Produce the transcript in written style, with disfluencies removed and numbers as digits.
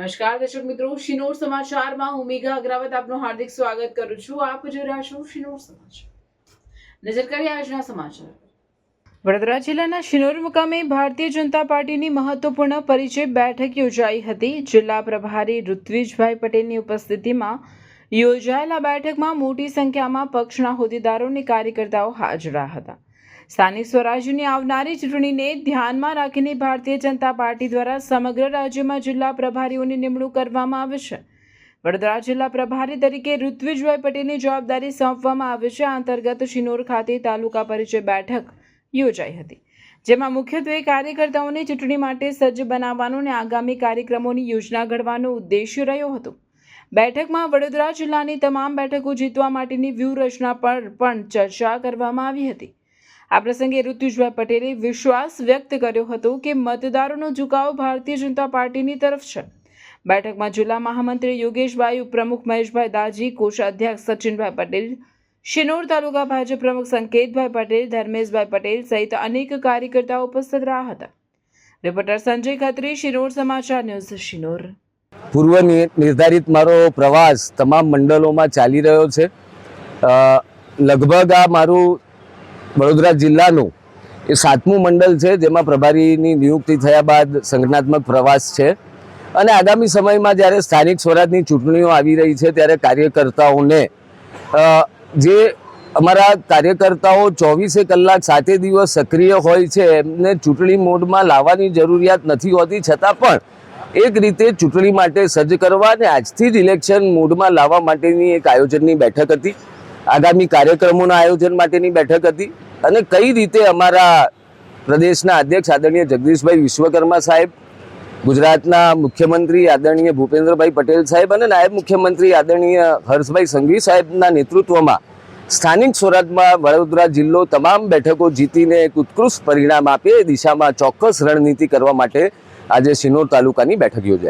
નમસ્કાર દર્શક મિત્રો, શિનોર સમાચારમાં હું મેઘા અગ્રવાલ આપનું હાર્દિક સ્વાગત કરું છું. આપ જોઈ રહ્યા છો શિનોર સમાચાર. નજર કરીએ આજના સમાચાર. વડોદરા જિલ્લાના શિનોર મુકામે ભારતીય જનતા પાર્ટીની મહત્વપૂર્ણ પરિચય બેઠક યોજાઈ હતી. જિલ્લા પ્રભારી ઋત્વિજભાઈ પટેલની ઉપસ્થિતિમાં યોજાયેલા બેઠકમાં મોટી સંખ્યામાં પક્ષના હોદ્દેદારો અને કાર્યકર્તાઓ હાજર હતા. સ્થાનિક સ્વરાજ્યની આવનારી ચૂંટણીને ધ્યાનમાં રાખીને ભારતીય જનતા પાર્ટી દ્વારા સમગ્ર રાજ્યમાં જિલ્લા પ્રભારીઓની નિમણૂક કરવામાં આવી છે. વડોદરા જિલ્લા પ્રભારી તરીકે ઋત્વિજભાઈ પટેલની જવાબદારી સોંપવામાં આવી છે. આ અંતર્ગત શિનોર ખાતે તાલુકા પરિચય બેઠક યોજાઈ હતી, જેમાં મુખ્યત્વે કાર્યકર્તાઓને ચૂંટણી માટે સજ્જ બનાવવાનો અને આગામી કાર્યક્રમોની યોજના ઘડવાનો ઉદ્દેશ્ય રહ્યો હતો. બેઠકમાં વડોદરા જિલ્લાની તમામ બેઠકો જીતવા માટેની વ્યૂહરચના પર પણ ચર્ચા કરવામાં આવી હતી. આ પ્રસંગે ઋત્વિજભાઈ પટેલે વિશ્વાસ વ્યક્ત કર્યો હતો કે મતદારોનો ઝુકાવ ભારતીય જનતા પાર્ટીની તરફ છે. બેઠકમાં જિલ્લા મહામંત્રી યોગેશભાઈ, ઉપપ્રમુખ મહેશભાઈ દાજી, કોષાધ્યક્ષ સચિનભાઈ પટેલ, શિનોર તાલુકા ભાજપ પ્રમુખ સંકેતભાઈ પટેલ, ધર્મેશભાઈ પટેલ સહિત અનેક કાર્યકર્તાઓ ઉપસ્થિત રહ્યા હતા. રિપોર્ટર સંજય ખત્રી, શિનોર સમાચાર ન્યૂઝ, શિનોર. પૂર્વ નિર્ધારિત મારો પ્રવાસ તમામ મંડળોમાં ચાલી રહ્યો છે. લગભગ આ મારું વડોદરા જિલ્લાનું એ 7મું મંડળ છે, જેમાં પ્રભારીની નિયુક્તિ થયા બાદ સંગઠનાત્મક પ્રવાસ છે. અને આગામી સમયમાં જ્યારે સ્થાનિક સ્વરાજની ચૂંટણીઓ આવી રહી છે, ત્યારે કાર્યકર્તાઓને જે અમારા કાર્યકર્તાઓ 24 કલાક 7 દિવસ સક્રિય હોય છે, એમને ચૂંટણી મોડમાં લાવવાની જરૂરિયાત નથી હોતી, છતાં પણ એક રીતે ચૂંટણી માટે સજ્જ કરવા અને આજથી જ ઇલેક્શન મોડમાં લાવવા માટેની એક આયોજનની બેઠક હતી. આગામી કાર્યક્રમોના આયોજન માટેની બેઠક હતી. અને કઈ રીતે અમારા પ્રદેશના અધ્યક્ષ આદરણીય જગદીશભાઈ વિશ્વકર્મા સાહેબ, ગુજરાતના મુખ્યમંત્રી આદરણીય ભૂપેન્દ્રભાઈ પટેલ સાહેબ અને નાયબ મુખ્યમંત્રી આદરણીય હર્ષભાઈ સંઘવી સાહેબના નેતૃત્વમાં સ્થાનિક સ્વરાજમાં વડોદરા જિલ્લો તમામ બેઠકો જીતીને એક ઉત્કૃષ્ટ પરિણામ આપે એ દિશામાં ચોક્કસ રણનીતિ કરવા માટે આજે શિનોર તાલુકાની બેઠક યોજાઈ.